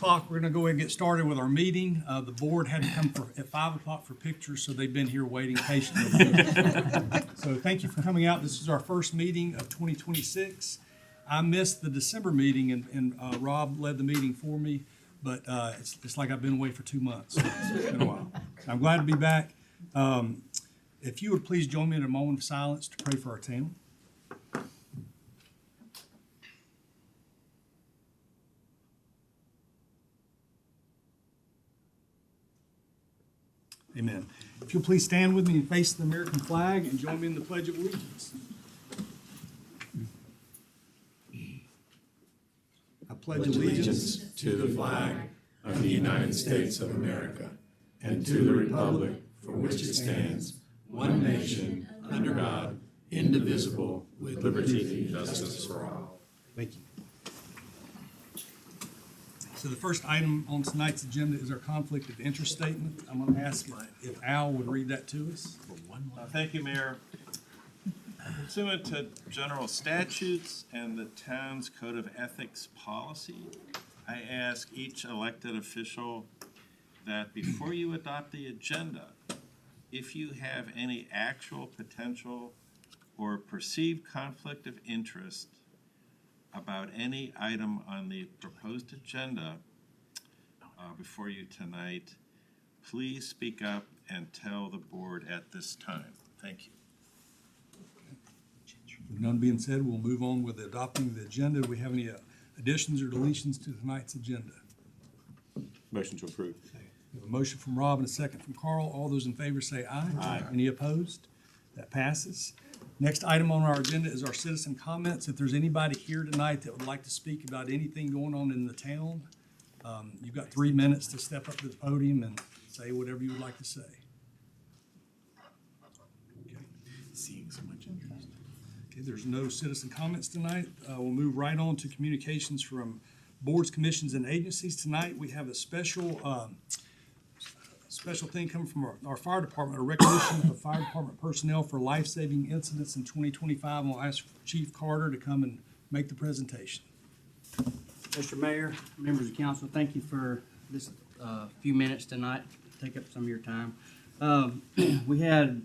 O'clock. We're going to go ahead and get started with our meeting. The board had to come at 5 o'clock for pictures, so they've been here waiting patiently. So thank you for coming out. This is our first meeting of 2026. I missed the December meeting, and Rob led the meeting for me, but it's like I've been away for 2 months. So it's been a while. I'm glad to be back. If you would please join me in a moment of silence to pray for our town. Amen. If you'll please stand with me and face the American flag and join me in the Pledge of Allegiance. I pledge allegiance to the flag of the United States of America and to the republic for which it stands, one nation, under God, indivisible, with liberty and justice for all. Thank you. So the first item on tonight's agenda is our conflict of interest statement. I'm going to ask if Al would read that to us. Thank you, Mayor. Pursuant to general statutes and the town's code of ethics policy, I ask each elected official that before you adopt the agenda, if you have any actual, potential, or perceived conflict of interest about any item on the proposed agenda before you tonight, please speak up and tell the board at this time. Thank you. With none being said, we'll move on with adopting the agenda. Do we have any additions or deletions to tonight's agenda? Motion to approve. We have a motion from Rob and a second from Carl. All those in favor say aye. Aye. Any opposed? That passes. Next item on our agenda is our citizen comments. If there's anybody here tonight that would like to speak about anything going on in the town, you've got 3 minutes to step up to the podium and say whatever you would like to say. Okay. Seeing so much interest. Okay, there's no citizen comments tonight. We'll move right on to communications from boards, commissions, and agencies. Tonight we have a special thing coming from our fire department, a recognition of fire department personnel for life-saving incidents in 2025. We'll ask Chief Carter to come and make the presentation. Mr. Mayor, members of council, thank you for this few minutes tonight. Take up some of your time. We had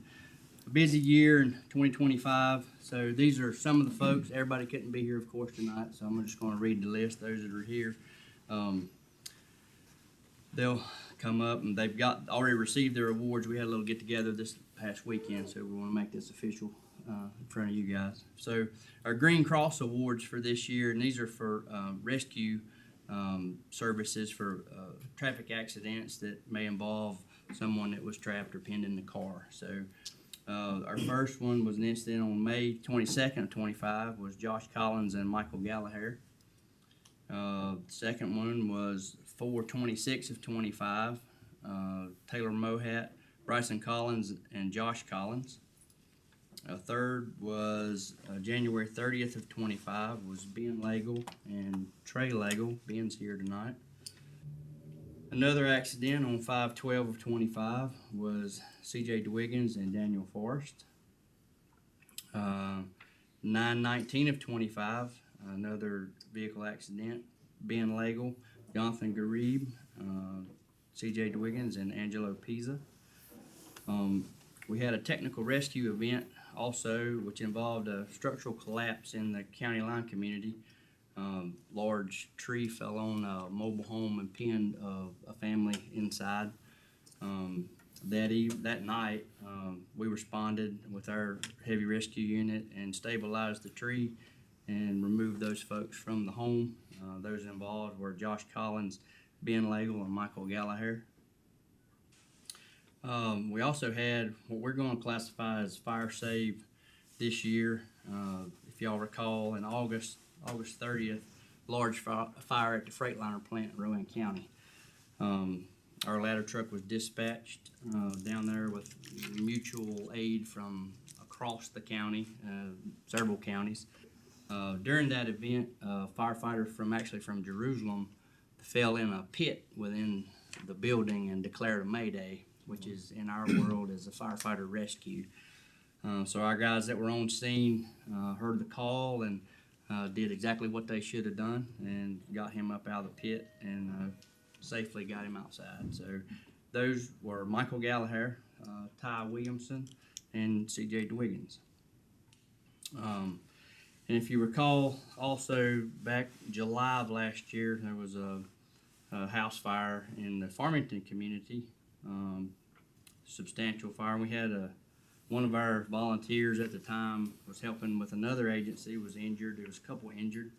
a busy year in 2025, so these are some of the folks. Everybody couldn't be here, of course, tonight, so I'm just going to read the list, those that are here. They'll come up, and they've already received their awards. We had a little get-together this past weekend, so we want to make this official in front of you guys. So our Green Cross Awards for this year, and these are for rescue services for traffic accidents that may involve someone that was trapped or pinned in the car. So our first one was an incident on May 22nd of 25, was Josh Collins and Michael Gallagher. The second one was 4/26 of 25, Taylor Mohat, Bryson Collins, and Josh Collins. A third was January 30th of 25, was Ben Lagle and Trey Lagle. Ben's here tonight. Another accident on 5/12 of 25 was C.J. DeWiggins and Daniel Forrest. 9/19 of 25, another vehicle accident, Ben Lagle, Jonathan Garib, C.J. DeWiggins, and Angelo Pisa. We had a technical rescue event also, which involved a structural collapse in the county line community. Large tree fell on a mobile home and pinned a family inside. That night, we responded with our heavy rescue unit and stabilized the tree and removed those folks from the home. Those involved were Josh Collins, Ben Lagle, and Michael Gallagher. We also had what we're going to classify as fire save this year. If y'all recall, in August 30th, large fire at the Freightliner plant in Rowan County. Our ladder truck was dispatched down there with mutual aid from across the county, several counties. During that event, a firefighter from Jerusalem fell in a pit within the building and declared a mayday, which is in our world as a firefighter rescue. So our guys that were on scene heard the call and did exactly what they should have done and got him up out of the pit and safely got him outside. So those were Michael Gallagher, Ty Williamson, and C.J. Dwiggins. And if you recall, also back July of last year, there was a house fire in the Farmington community, substantial fire. And we had one of our volunteers at the time was helping with another agency, was injured. There was a couple injured.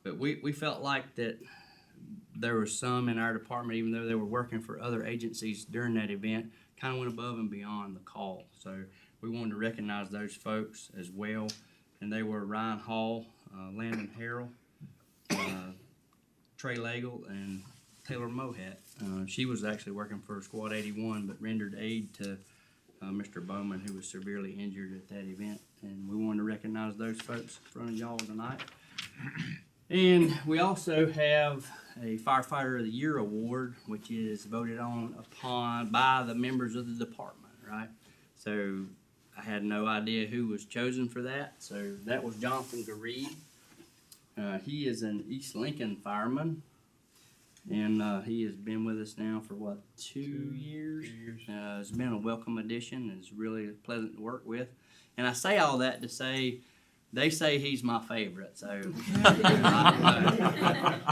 But we felt like that there was some in our department, even though they were working for other agencies during that event, kind of went above and beyond the call. So we wanted to recognize those folks as well. And they were Ryan Hall, Landon Harrell, Trey Lagle, and Taylor Mohat. She was actually working for Squad 81, but rendered aid to Mr. Bowman, who was severely injured at that event. And we wanted to recognize those folks in front of y'all tonight. And we also have a Firefighter of the Year award, which is voted on upon by the members of the department, right? So I had no idea who was chosen for that. So that was Jonathan Gareed. He is an East Lincoln fireman. And he has been with us now for, 2 years? It's been a welcome addition. It's really pleasant to work with. And I say all that to say, they say he's my favorite. So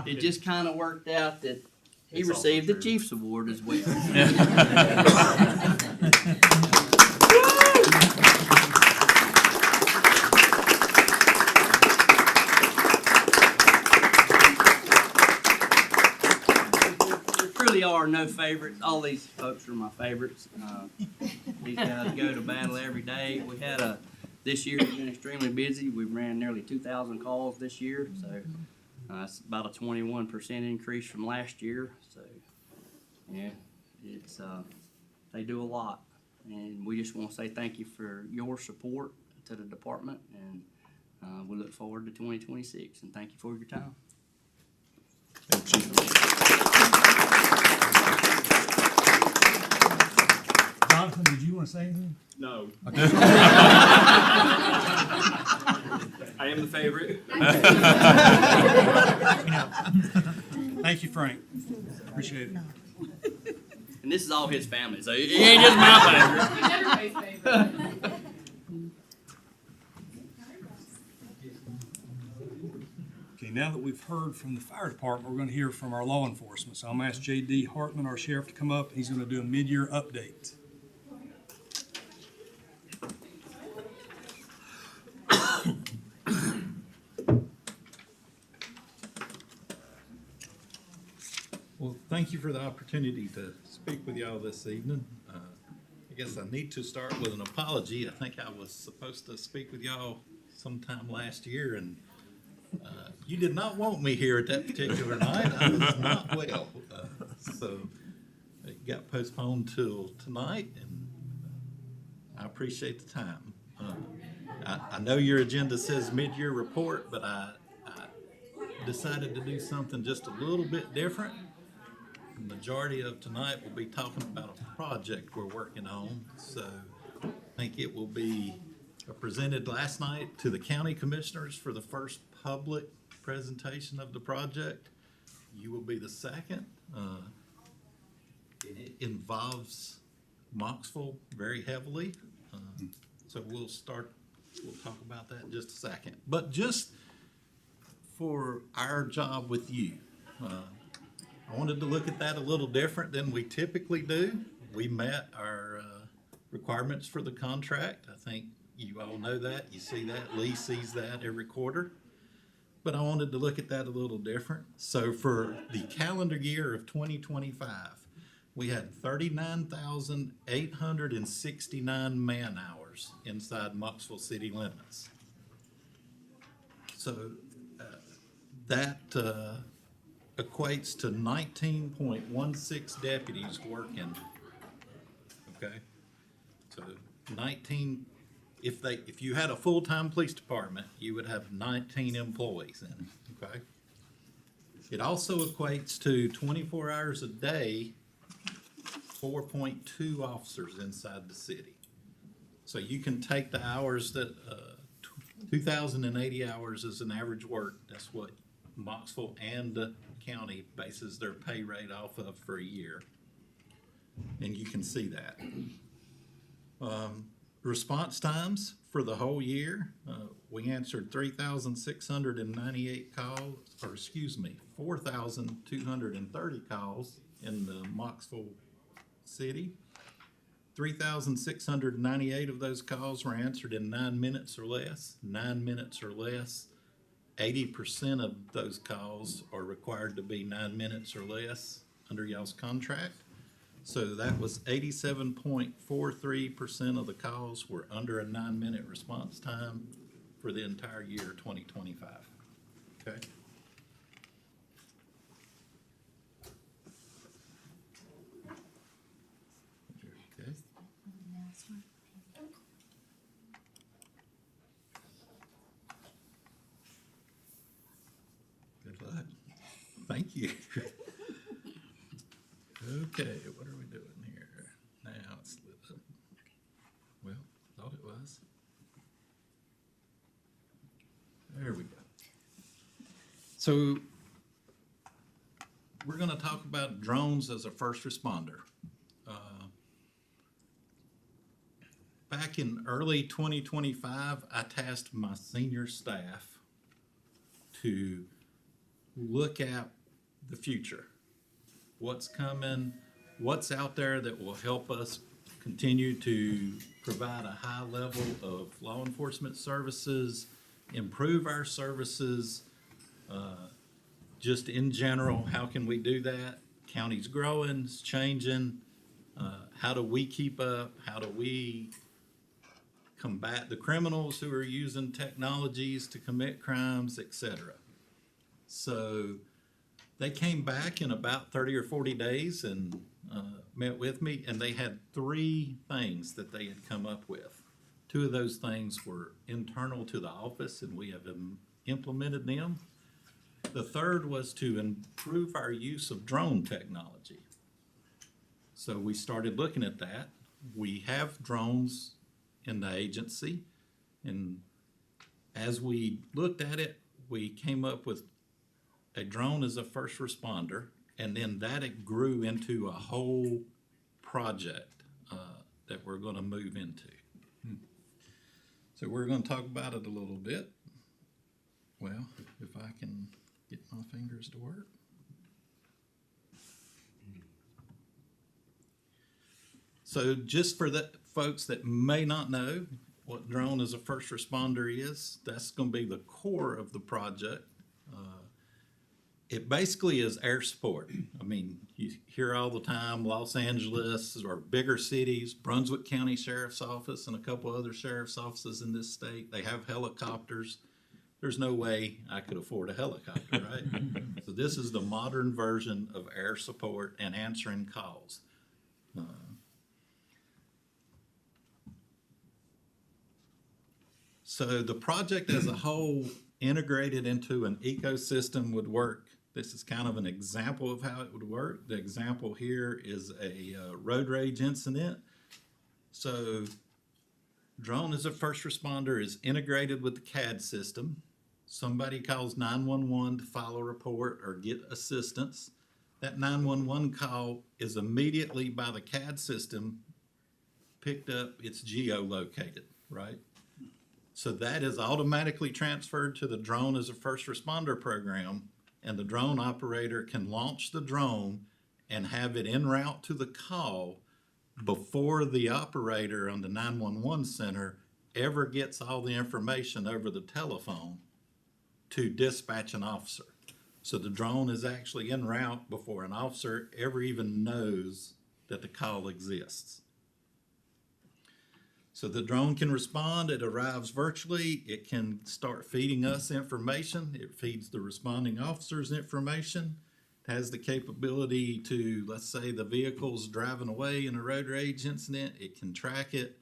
it just kind of worked out that he received the Chiefs Award as well. Are no favorites. All these folks are my favorites. These guys go to battle every day. We had this year has been extremely busy. We ran nearly 2,000 calls this year, so it's about a 21% increase from last year. So yeah, it's they do a lot, and we just want to say thank you for your support to the department, and we look forward to 2026. And thank you for your time. Jonathan, did you want to say anything? No. I am the favorite. Thank you, Frank. Appreciate it. And this is all his family, so he ain't just my favorite. He's everybody's favorite. Okay, now that we've heard from the fire department, we're going to hear from our law enforcement. So I'm going to ask J.D. Hartman, our sheriff, to come up. He's going to do a mid-year update. Well, thank you for the opportunity to speak with y'all this evening. I guess I need to start with an apology. I think I was supposed to speak with y'all sometime last year, and you did not want me here at that particular night. I was not well, so it got postponed till tonight, and I appreciate the time. I know your agenda says mid-year report, but I decided to do something just a little bit different. The majority of tonight will be talking about a project we're working on, so I think it will be presented last night to the county commissioners for the first public presentation of the project. You will be the second. It involves Mocksville very heavily, so we'll talk about that in just a second. But just for our job with you, I wanted to look at that a little different than we typically do. We met our requirements for the contract. I think you all know that. You see that. Lee sees that every quarter. But I wanted to look at that a little different. So for the calendar year of 2025, we had 39,869 man-hours inside Mocksville city limits. So that equates to 19.16 deputies working. Okay, so 19. If you had a full-time police department, you would have 19 employees in it. Okay. It also equates to 24 hours a day, 4.2 officers inside the city. So you can take the hours that 2,080 hours is an average work. That's what Mocksville and the county bases their pay rate off of for a year. And you can see that. Response times for the whole year, we answered 3,698 calls, or excuse me, 4,230 calls in the Mocksville city. 3,698 of those calls were answered in 9 minutes or less. 9 minutes or less. 80% of those calls are required to be 9 minutes or less under y'all's contract. So that was 87.43% of the calls were under a 9-minute response time for the entire year 2025. Okay. Okay. Good luck. Thank you. Okay, what are we doing here? Now it's lit up. Well, thought it was. There we go. So we're gonna talk about drones as a first responder. Back in early 2025, I tasked my senior staff to look at the future. What's coming, what's out there that will help us continue to provide a high level of law enforcement services, improve our services, just in general, how can we do that? County's growing, it's changing. How do we keep up? How do we combat the criminals who are using technologies to commit crimes, etc.? So they came back in about 30 or 40 days and met with me, and they had 3 things that they had come up with. 2 of those things were internal to the office, and we have implemented them. The third was to improve our use of drone technology. So we started looking at that. We have drones in the agency, and as we looked at it, we came up with a drone as a first responder, and then that it grew into a whole project that we're going to move into. So we're going to talk about it a little bit. Well, if I can get my fingers to work. So just for the folks that may not know what drone as a first responder is, that's going to be the core of the project. It basically is air support. I mean, you hear all the time, Los Angeles or bigger cities, Brunswick County Sheriff's Office and a couple other sheriff's offices in this state, they have helicopters. There's no way I could afford a helicopter, right? So this is the modern version of air support and answering calls. So the project as a whole integrated into an ecosystem would work. This is kind of an example of how it would work. The example here is a road rage incident. So drone as a first responder is integrated with the CAD system. Somebody calls 911 to file a report or get assistance. That 911 call is immediately by the CAD system picked up, it's geolocated, right? So that is automatically transferred to the drone as a first responder program, and the drone operator can launch the drone and have it en route to the call before the operator on the 911 center ever gets all the information over the telephone to dispatch an officer. So the drone is actually en route before an officer ever even knows that the call exists. So the drone can respond, it arrives virtually, it can start feeding us information, it feeds the responding officers information, it has the capability to, let's say the vehicle's driving away in a road rage incident, it can track it,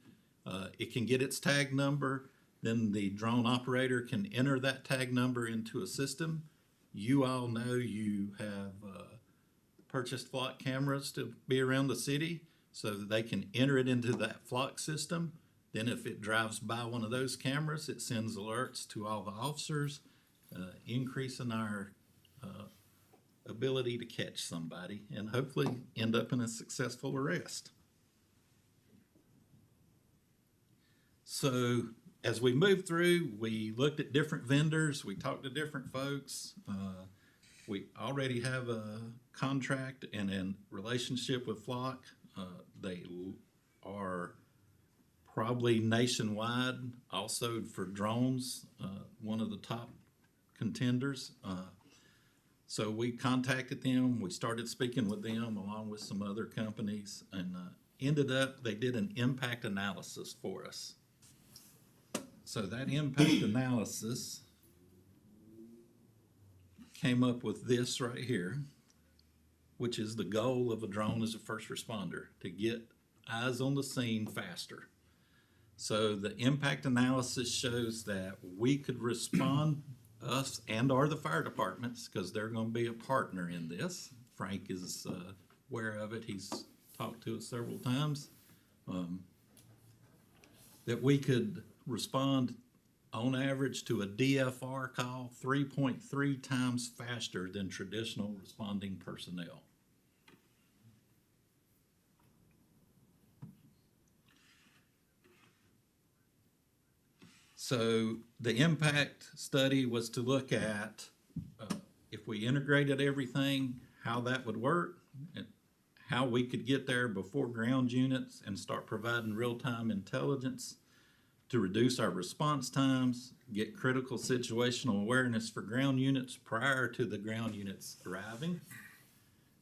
it can get its tag number, then the drone operator can enter that tag number into a system. You all know you have purchased flock cameras to be around the city so that they can enter it into that flock system. Then if it drives by one of those cameras, it sends alerts to all the officers, increasing our ability to catch somebody and hopefully end up in a successful arrest. So as we moved through, we looked at different vendors, we talked to different folks. We already have a contract and a relationship with Flock. They are probably nationwide, also for drones, one of the top contenders. So we contacted them, we started speaking with them along with some other companies, and ended up, they did an impact analysis for us. So that impact analysis came up with this right here, which is the goal of a drone as a first responder, to get eyes on the scene faster. So the impact analysis shows that we could respond, us and or the fire departments, because they're going to be a partner in this. Frank is aware of it. He's talked to us several times. That we could respond on average to a DFR call 3.3 times faster than traditional responding personnel. So the impact study was to look at if we integrated everything, how that would work, and how we could get there before ground units and start providing real-time intelligence to reduce our response times, get critical situational awareness for ground units prior to the ground units arriving,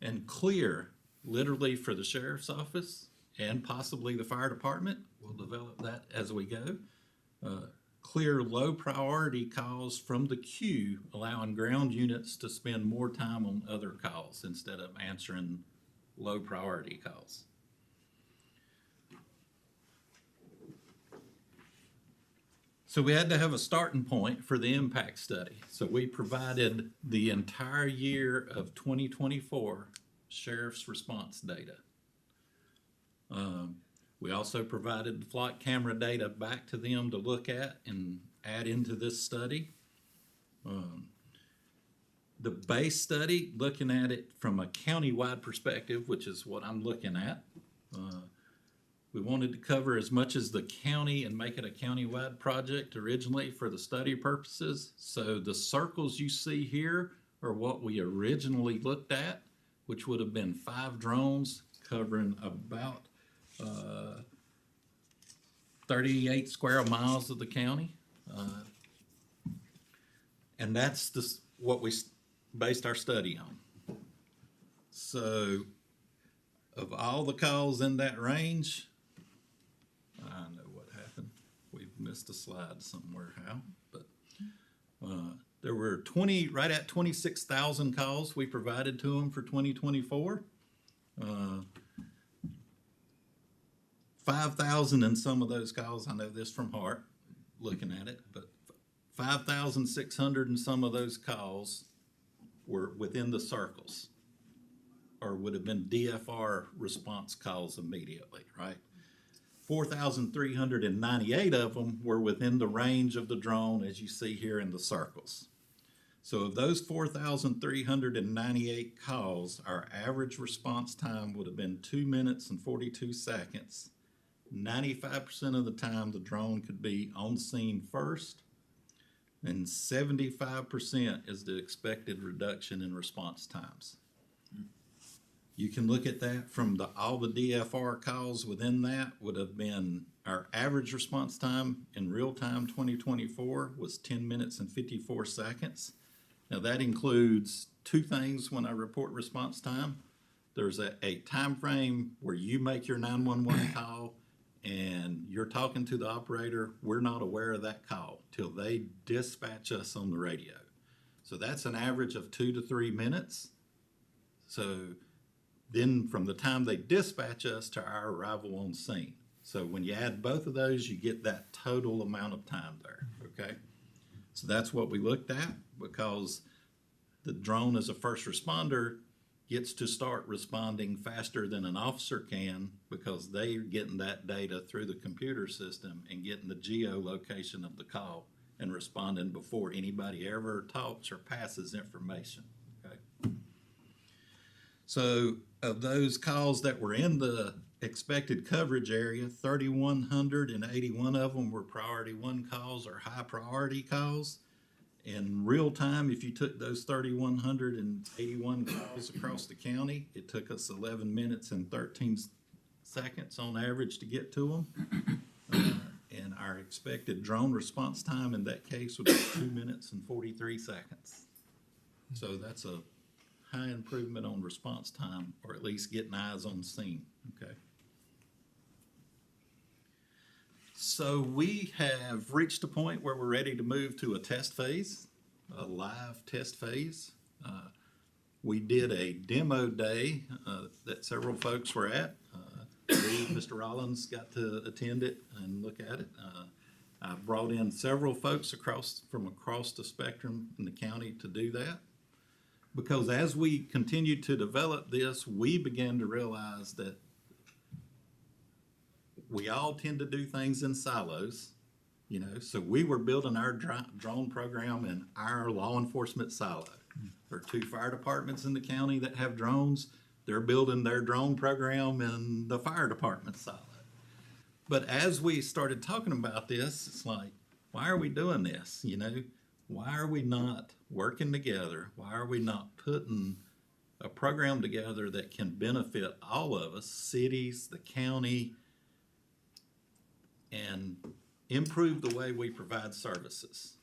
and clear, literally for the sheriff's office and possibly the fire department. We'll develop that as we go. Clear low priority calls from the queue, allowing ground units to spend more time on other calls instead of answering low priority calls. So we had to have a starting point for the impact study. So we provided the entire year of 2024 sheriff's response data. We also provided the Flock camera data back to them to look at and add into this study. The base study, looking at it from a county-wide perspective, which is what I'm looking at. We wanted to cover as much as the county and make it a county-wide project originally for the study purposes. So the circles you see here are what we originally looked at, which would have been 5 drones covering about 38 square miles of the county. And that's what we based our study on. So of all the calls in that range, I know what happened. We've missed a slide somewhere, how, but there were right at 26,000 calls we provided to them for 2024. 5,000 in some of those calls, I know this from heart, looking at it, but 5,600 in some of those calls were within the circles, or would have been DFR response calls immediately, right? 4,398 of them were within the range of the drone, as you see here in the circles. So of those 4,398 calls, our average response time would have been 2 minutes and 42 seconds. 95% of the time, the drone could be on scene first, and 75% is the expected reduction in response times. You can look at that from all the DFR calls within that would have been our average response time in real time 2024 was 10 minutes and 54 seconds. Now that includes 2 things when I report response time. There's a time frame where you make your 911 call and you're talking to the operator. We're not aware of that call till they dispatch us on the radio. So that's an average of 2 to 3 minutes. So then from the time they dispatch us to our arrival on scene. So when you add both of those, you get that total amount of time there, okay? So that's what we looked at, because the drone as a first responder gets to start responding faster than an officer can because they're getting that data through the computer system and getting the geolocation of the call and responding before anybody ever talks or passes information. Okay. So of those calls that were in the expected coverage area, 3,181 of them were priority one calls or high priority calls. In real time, if you took those 3,181 calls across the county, it took us 11 minutes and 13 seconds on average to get to them. And our expected drone response time in that case would be 2 minutes and 43 seconds. So that's a high improvement on response time, or at least getting eyes on the scene, okay? So we have reached a point where we're ready to move to a test phase, a live test phase. We did a demo day that several folks were at. Mr. Rollins got to attend it and look at it. I brought in several folks from across the spectrum in the county to do that. Because as we continued to develop this, we began to realize that we all tend to do things in silos, you know, so we were building our drone program in our law enforcement silo. There are 2 fire departments in the county that have drones. They're building their drone program in the fire department silo. But as we started talking about this, it's like, why are we doing this? You know, why are we not working together? Why are we not putting a program together that can benefit all of us, cities, the county, and improve the way we provide services?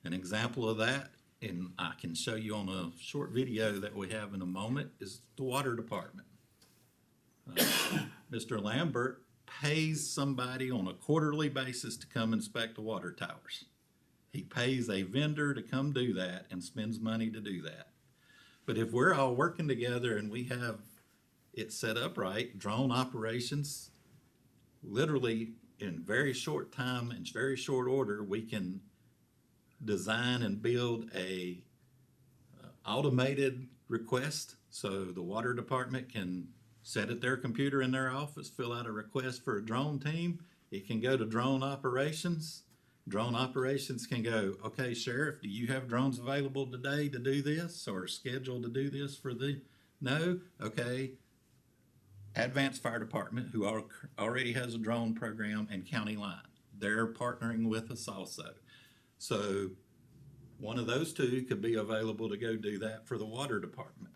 An example of that, and I can show you on a short video that we have in a moment, is the water department. Mr. Lambert pays somebody on a quarterly basis to come inspect the water towers. He pays a vendor to come do that and spends money to do that. But if we're all working together and we have it set up right, drone operations, literally in very short time, in very short order, we can design and build a automated request. So the water department can set at their computer in their office, fill out a request for a drone team. It can go to drone operations. Drone operations can go, okay, Sheriff, do you have drones available today to do this or scheduled to do this for the, no? Okay. Advanced Fire Department, who already has a drone program, and County Line. They're partnering with us also. So one of those 2 could be available to go do that for the water department.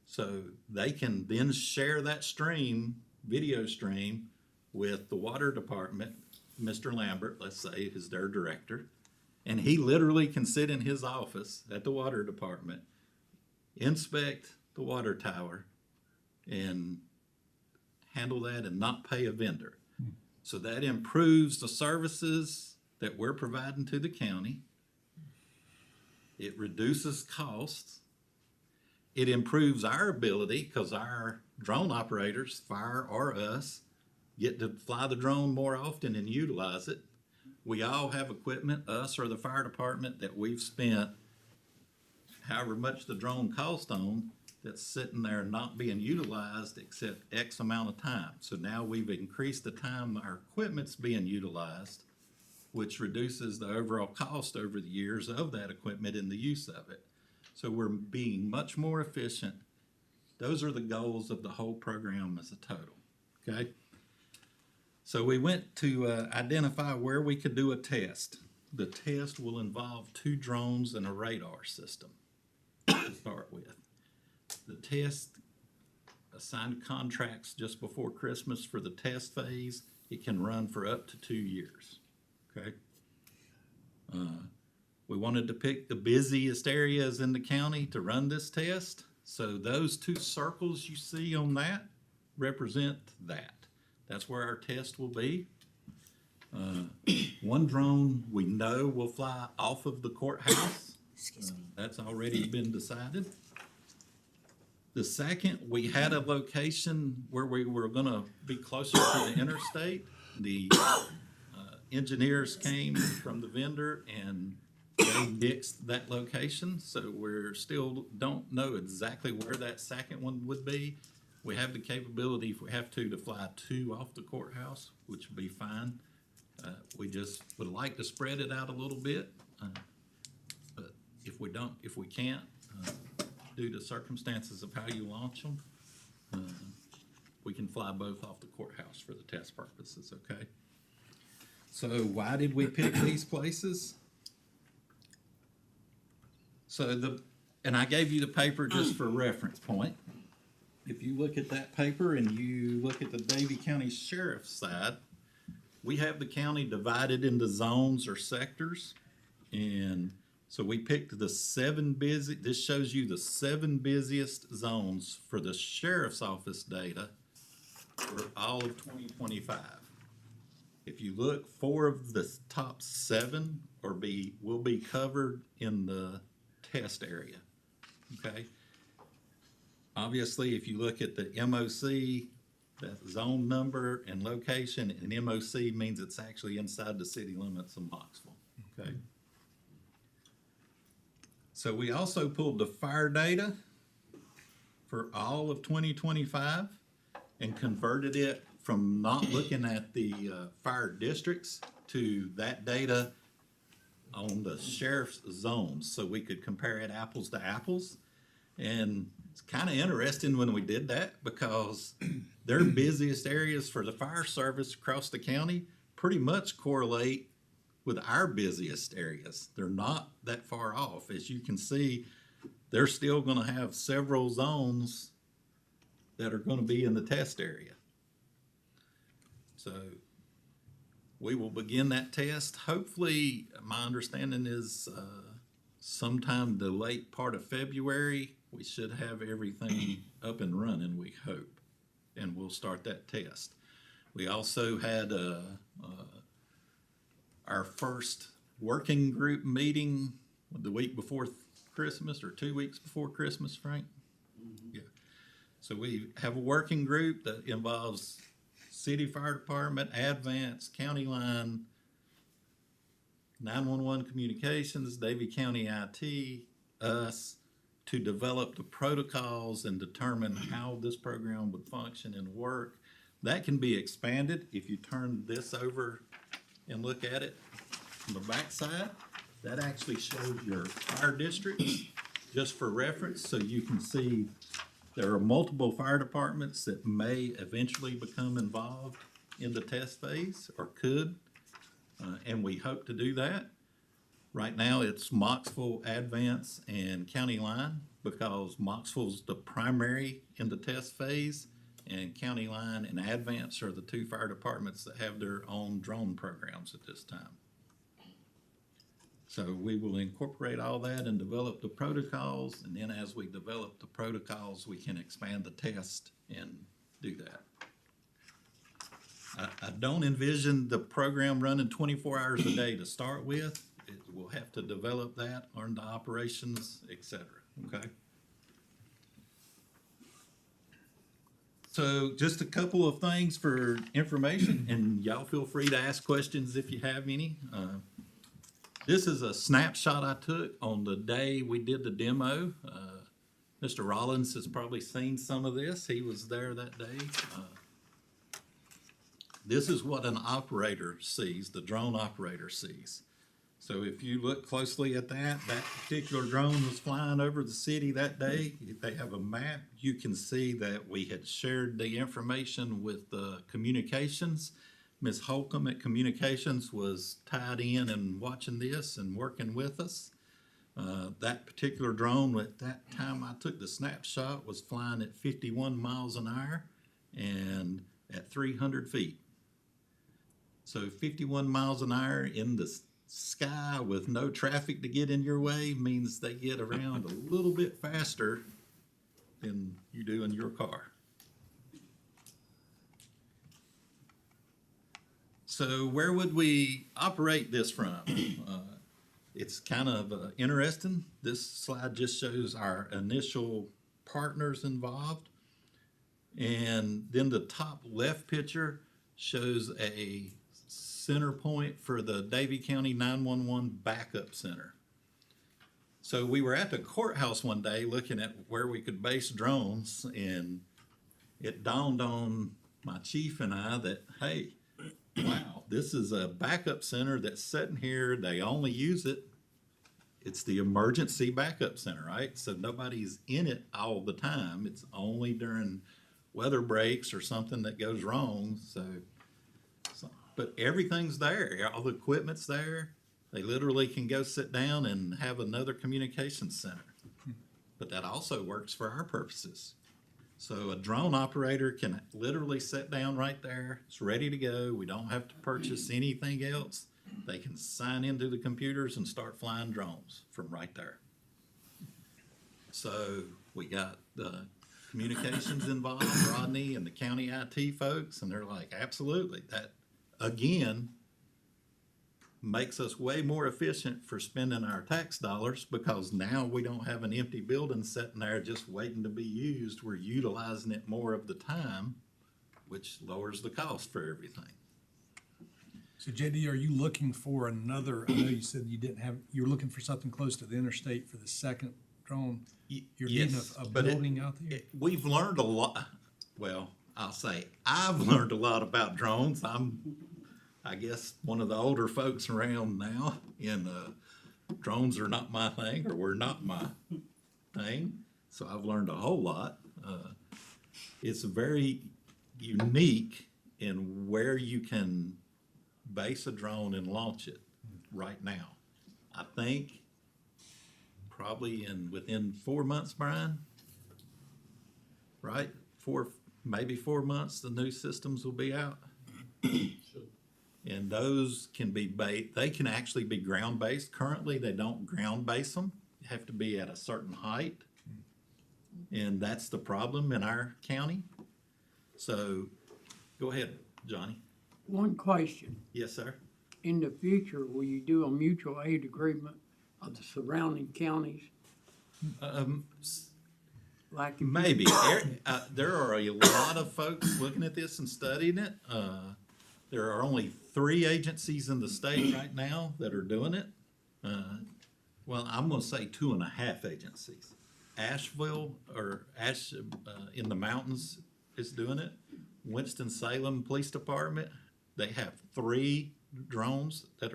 So they can then share that stream, video stream, with the water department. Mr. Lambert, let's say, is their director, and he literally can sit in his office at the water department, inspect the water tower, and handle that and not pay a vendor. So that improves the services that we're providing to the county. It reduces costs. It improves our ability because our drone operators, fire or us, get to fly the drone more often and utilize it. We all have equipment, us or the fire department, that we've spent however much the drone cost on, that's sitting there not being utilized except X amount of time. So now we've increased the time our equipment's being utilized, which reduces the overall cost over the years of that equipment and the use of it. So we're being much more efficient. Those are the goals of the whole program as a total, okay? So we went to identify where we could do a test. The test will involve 2 drones and a radar system to start with. The test assigned contracts just before Christmas for the test phase. It can run for up to 2 years, okay? We wanted to pick the busiest areas in the county to run this test. So those 2 circles you see on that represent that. That's where our test will be. 1 drone we know will fly off of the courthouse. That's already been decided. The second, we had a location where we were gonna be closer to the interstate. The engineers came from the vendor and nixed that location, so we're still don't know exactly where that second one would be. We have the capability, if we have to fly 2 off the courthouse, which would be fine. We just would like to spread it out a little bit, but if we can't, due to circumstances of how you launch them, we can fly both off the courthouse for the test purposes, okay? So why did we pick these places? And I gave you the paper just for reference point. If you look at that paper and you look at the Davie County Sheriff's side, we have the county divided into zones or sectors. And so we picked the 7 busy, this shows you the 7 busiest zones for the sheriff's office data for all of 2025. If you look, 4 of the top 7 will be covered in the test area, okay? Obviously, if you look at the MOC, that zone number and location, and MOC means it's actually inside the city limits of Mocksville, okay? So we also pulled the fire data for all of 2025 and converted it from not looking at the fire districts to that data on the sheriff's zones, so we could compare it apples to apples. And it's kind of interesting when we did that, because their busiest areas for the fire service across the county pretty much correlate with our busiest areas. They're not that far off. As you can see, they're still going to have several zones that are going to be in the test area. So we will begin that test. Hopefully, my understanding is sometime the late part of February, we should have everything up and running, we hope, and we'll start that test. We also had our first working group meeting the week before Christmas, or 2 weeks before Christmas, Frank? Mm-hmm. Yeah. So we have a working group that involves City Fire Department, Advance, County Line, 911 Communications, Davie County IT, us, to develop the protocols and determine how this program would function and work. That can be expanded if you turn this over and look at it on the back side. That actually shows your fire districts, just for reference, so you can see there are multiple fire departments that may eventually become involved in the test phase, or could, and we hope to do that. Right now, it's Mocksville, Advance, and County Line, because Mocksville's the primary in the test phase, and County Line and Advance are the 2 fire departments that have their own drone programs at this time. So we will incorporate all that and develop the protocols, and then as we develop the protocols, we can expand the test and do that. I don't envision the program running 24 hours a day to start with. We'll have to develop that, learn the operations, etc. Okay? So just a couple of things for information, and y'all feel free to ask questions if you have any. This is a snapshot I took on the day we did the demo. Mr. Rollins has probably seen some of this. He was there that day. This is what an operator sees, the drone operator sees. So if you look closely at that particular drone was flying over the city that day. If they have a map, you can see that we had shared the information with communications. Ms. Holcomb at Communications was tied in and watching this and working with us. That particular drone at that time I took the snapshot was flying at 51 miles an hour and at 300 feet. So 51 miles an hour in the sky with no traffic to get in your way means they get around a little bit faster than you do in your car. So where would we operate this from? It's kind of interesting. This slide just shows our initial partners involved. And then the top left picture shows a center point for the Davie County 911 Backup Center. So we were at the courthouse one day looking at where we could base drones, and it dawned on my chief and I that, hey, wow, this is a backup center that's sitting here. They only use it. It's the emergency backup center, right? So nobody's in it all the time. It's only during weather breaks or something that goes wrong. But everything's there. All the equipment's there. They literally can go sit down and have another communications center. But that also works for our purposes. So a drone operator can literally sit down right there. It's ready to go. We don't have to purchase anything else. They can sign into the computers and start flying drones from right there. So we got the communications involved, Rodney and the county IT folks, and they're like, absolutely. That, again, makes us way more efficient for spending our tax dollars, because now we don't have an empty building sitting there just waiting to be used. We're utilizing it more of the time, which lowers the cost for everything. So JD, are you looking for another, I know you said you didn't have, you're looking for something close to the interstate for the second drone? You're needing Yes, a but building out there? we've learned a lot. Well, I'll say I've learned a lot about drones. I guess, one of the older folks around now, and drones are not my thing, or were not my thing. So I've learned a whole lot. It's very unique in where you can base a drone and launch it right now. I think probably within 4 months, Brian, right? Maybe 4 months, the new systems will be out. And those can be they can actually be ground based. Currently, they don't ground base them. You have to be at a certain height. And that's the problem in our county. So go ahead, Johnny. One question. Yes, sir. In the future, will you do a mutual aid agreement of the surrounding counties? Like if you- Maybe. There are a lot of folks looking at this and studying it. There are only 3 agencies in the state right now that are doing it. Well, I'm going to say 2.5 agencies. Asheville, or in the mountains, is doing it. Winston-Salem Police Department, they have 3 drones that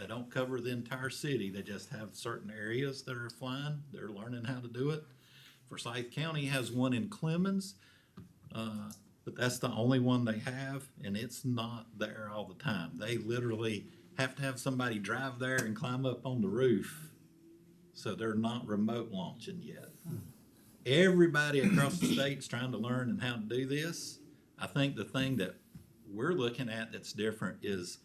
don't cover the entire city. They just have certain areas that are flying. They're learning how to do it. Forsyth County has one in Clemens. But that's the only one they have, and it's not there all the time. They literally have to have somebody drive there and climb up on the roof. So they're not remote launching yet. Everybody across the state's trying to learn and how to do this. I think the thing that we're looking at that's different is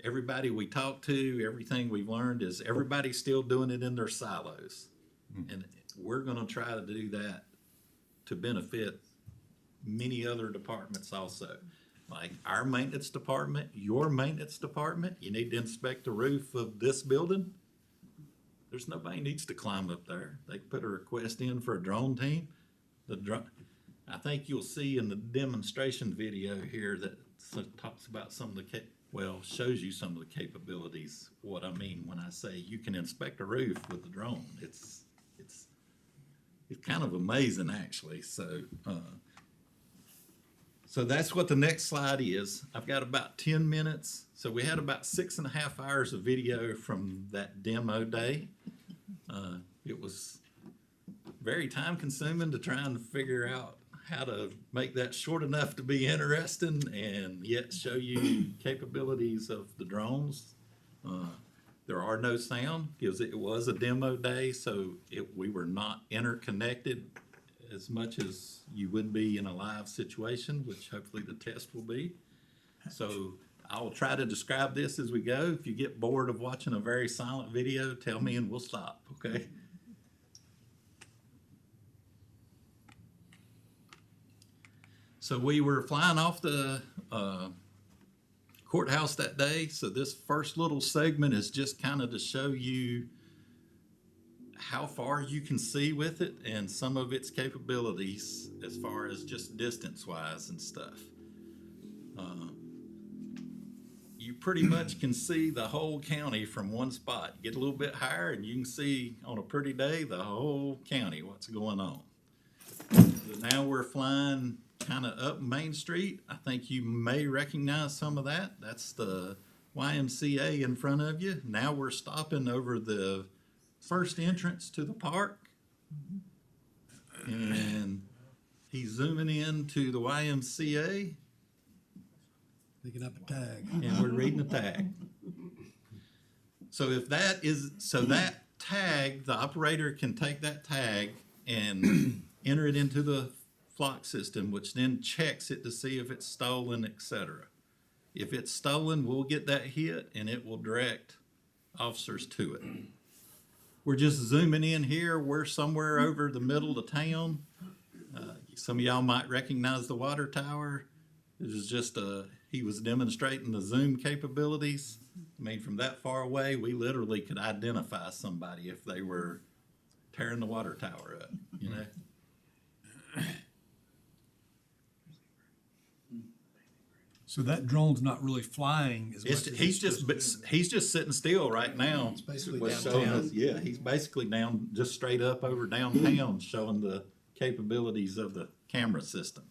everybody we talk to, everything we've learned is everybody's still doing it in their silos. And we're gonna try to do that to benefit many other departments also. Like our maintenance department, your maintenance department, you need to inspect the roof of this building. There's nobody needs to climb up there. They put a request in for a drone team. I think you'll see in the demonstration video here that talks about some of the shows you some of the capabilities. What I mean when I say you can inspect a roof with the drone, it's kind of amazing actually. So that's what the next slide is. I've got about 10 minutes. So we had about 6.5 hours of video from that demo day. It was very time consuming to try and figure out how to make that short enough to be interesting and yet show you capabilities of the drones. There are no sound because it was a demo day, so we were not interconnected as much as you would be in a live situation, which hopefully the test will be. So I'll try to describe this as we go. If you get bored of watching a very silent video, tell me and we'll stop, okay? So we were flying off the courthouse that day. So this first little segment is just kind of to show you how far you can see with it and some of its capabilities as far as just distance wise and stuff. you pretty much can see the whole county from one spot. Get a little bit higher and you can see on a pretty day the whole county, what's going on. Now we're flying kind of up Main Street. I think you may recognize some of that. That's the YMCA in front of you. Now we're stopping over the first entrance to the park. And he's zooming into the YMCA. Picking up a tag. And we're reading the tag. So if that is, so that tag, the operator can take that tag and enter it into the flock system, which then checks it to see if it's stolen, etc. If it's stolen, we'll get that hit and it will direct officers to it. We're just zooming in here. We're somewhere over the middle of town. Some of y'all might recognize the water tower. This is just he was demonstrating the zoom capabilities. I mean, from that far away, we literally could identify somebody if they were tearing the water tower up, you know? So that drone's not really flying as much It's, as he's just sitting still right now. It's basically What's downtown. showing us- yeah, he's basically down, just straight up over downtown, showing the capabilities of the camera system.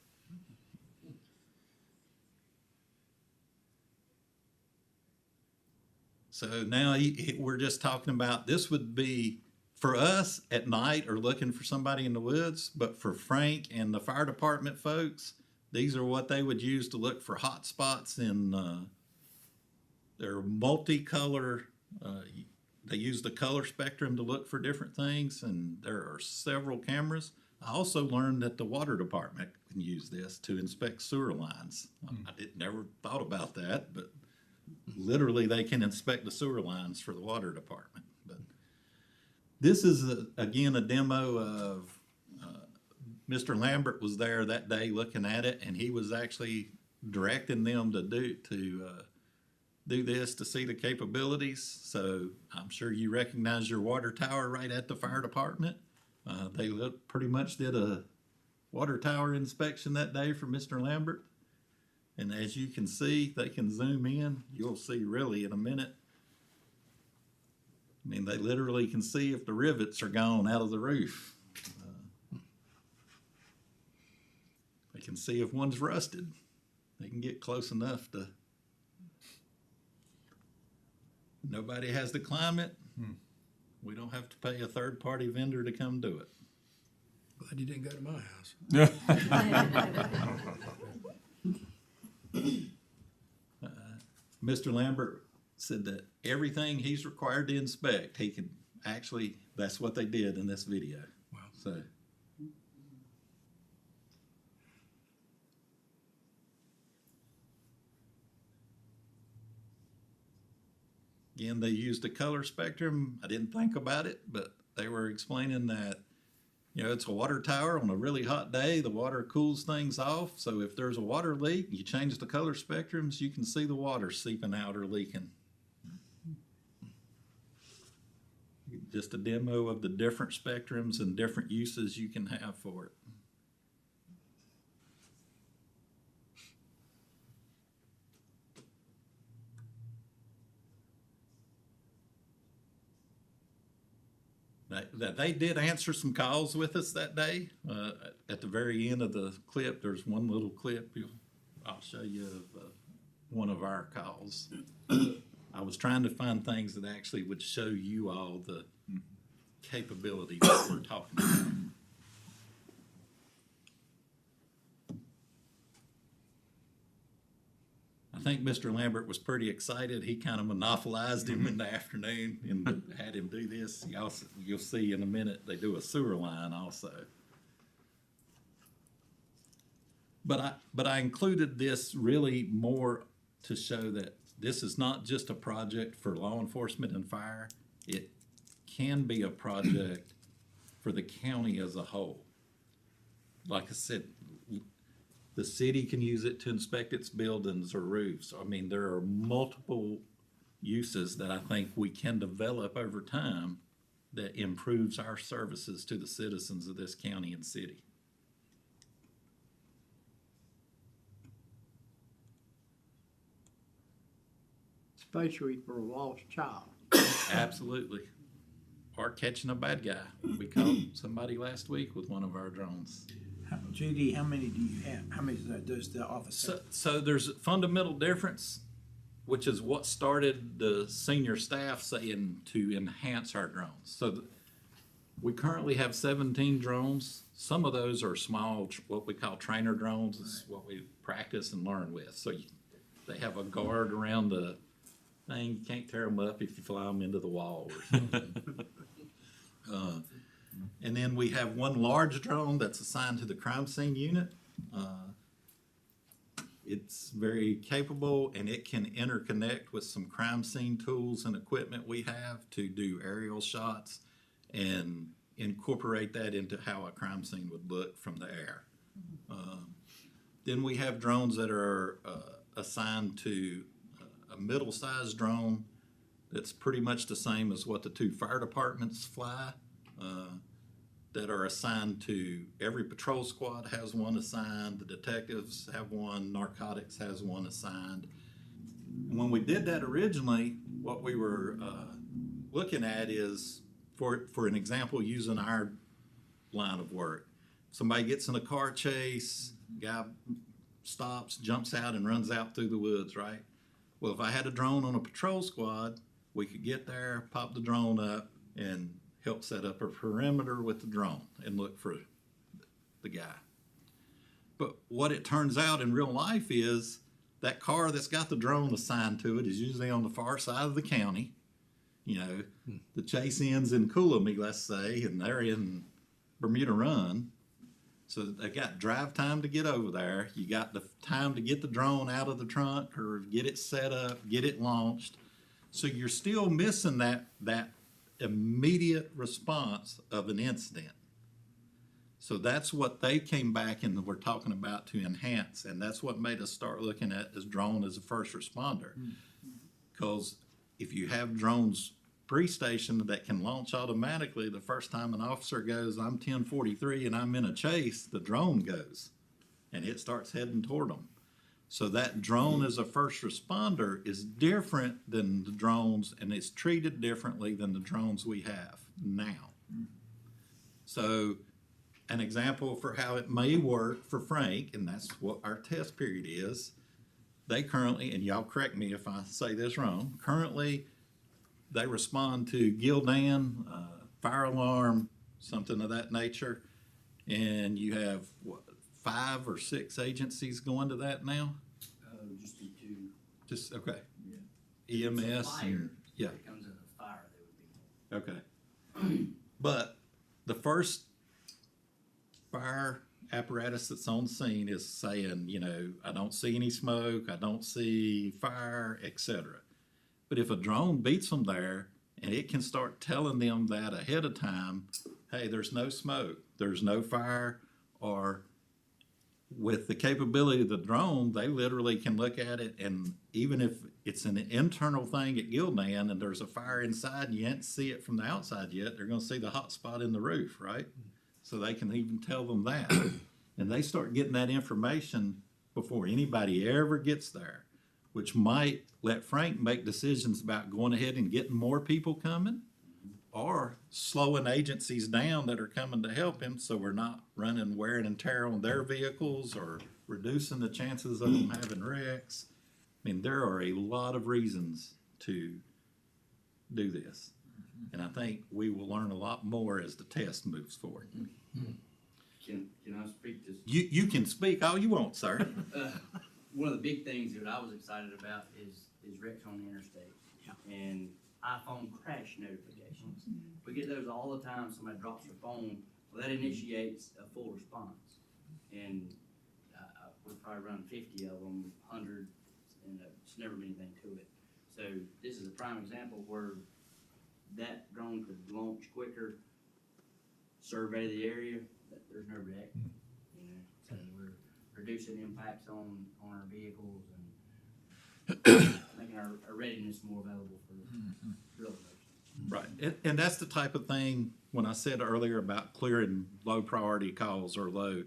So now we're just talking about, this would be for us at night or looking for somebody in the woods, but for Frank and the fire department folks, these are what they would use to look for hot spots in, they're multicolor, they use the color spectrum to look for different things, and there are several cameras. I also learned that the water department can use this to inspect sewer lines. Never thought about that, but literally they can inspect the sewer lines for the water department. But this is, again, a demo of, Mr. Lambert was there that day looking at it, and he was actually directing them to do this to see the capabilities. So I'm sure you recognize your water tower right at the fire department. They pretty much did a water tower inspection that day for Mr. Lambert. And as you can see, they can zoom in. You'll see really in a minute. I mean, they literally can see if the rivets are gone out of the roof. They can see if one's rusted. They can get close enough to. Nobody has to climb it. We don't have to pay a third-party vendor to come do it. Glad you didn't go to my house. Mr. Lambert said that everything he's required to inspect, he can actually, that's what they did in this video. Wow. So. Again, they used a color spectrum. I didn't think about it, but they were explaining that, you know, it's a water tower on a really hot day. The water cools things off. So if there's a water leak, you change the color spectrums, you can see the water seeping out or leaking. Just a demo of the different spectrums and different uses you can have for it. They did answer some calls with us that day. At the very end of the clip, there's one little clip I'll show you of one of our calls. I was trying to find things that actually would show you all the capabilities that we're talking about. I think Mr. Lambert was pretty excited. He kind of monopolized him in the afternoon and had him do this. You'll see in a minute they do a sewer line also. But I included this really more to show that this is not just a project for law enforcement and fire. It can be a project for the county as a whole. Like I said, the city can use it to inspect its buildings or roofs. I mean, there are multiple uses that I think we can develop over time that improves our services to the citizens of this county and city. especially for a lost child. Absolutely. Or catching a bad guy. We caught somebody last week with one of our drones. JD, how many do you have? How many does the office have? So there's a fundamental difference, which is what started the senior staff saying to enhance our drones. So we currently have 17 drones. Some of those are small, what we call trainer drones. Is what we practice and learn with. So they have a guard around the thing. You can't tear them up if you fly them into the wall or something. And then we have one large drone that's assigned to the crime scene unit. It's very capable and it can interconnect with some crime scene tools and equipment we have to do aerial shots and incorporate that into how a crime scene would look from the air. Then we have drones that are assigned to a middle-sized drone that's pretty much the same as what the two fire departments fly, that are assigned to every patrol squad has one assigned, the detectives have one, narcotics has one assigned. And when we did that originally, what we were looking at is, for an example, using our line of work. Somebody gets in a car chase, guy stops, jumps out and runs out through the woods, right? Well, if I had a drone on a patrol squad, we could get there, pop the drone up, and help set up a perimeter with the drone and look for the guy. But what it turns out in real life is that car that's got the drone assigned to it is usually on the far side of the county. You know, the chase ends in Coolamy, let's say, and they're in Bermuda Run. So they got drive time to get over there. You got the time to get the drone out of the trunk or get it set up, get it launched. So you're still missing that immediate response of an incident. So that's what they came back and were talking about to enhance, and that's what made us start looking at this drone as a first responder. Because if you have drones pre-stationed that can launch automatically, the first time an officer goes, I'm 1043 and I'm in a chase, the drone goes and it starts heading toward them. So that drone as a first responder is different than the drones, and it's treated differently than the drones we have now. So an example for how it may work for Frank, and that's what our test period is, they currently, and y'all correct me if I say this wrong, currently they respond to Gildan, fire alarm, something of that nature, and you have what, 5 or 6 agencies going to that now? Just do two. Just, okay. EMS. Fire. And, yeah, If it comes in a fire, they would be more. okay. But the first fire apparatus that's on scene is saying, you know, I don't see any smoke, I don't see fire, etc. But if a drone beats them there and it can start telling them that ahead of time, hey, there's no smoke, there's no fire, or with the capability of the drone, they literally can look at it, and even if it's an internal thing at Gildan and there's a fire inside and you can't see it from the outside yet, they're going to see the hot spot in the roof, right? So they can even tell them that. And they start getting that information before anybody ever gets there, which might let Frank make decisions about going ahead and getting more people coming or slowing agencies down that are coming to help him, so we're not running wear and tear on their vehicles or reducing the chances of them having wrecks. I mean, there are a lot of reasons to do this. And I think we will learn a lot more as the test moves forward. Can I speak to? You can speak all you want, sir. One of the big things that I was excited about is wrecks on the interstate. And iPhone crash notifications. We get those all the time. Somebody drops their phone, well, that initiates a full response. And we probably run 50 of them, 100, and it's never been anything to it. So this is a prime example where that drone could launch quicker, survey the area, that there's no wreck. You know, so we're reducing impacts on our vehicles and making our readiness more available for real emergencies. Right, and that's the type of thing, when I said earlier about clearing low priority calls or low,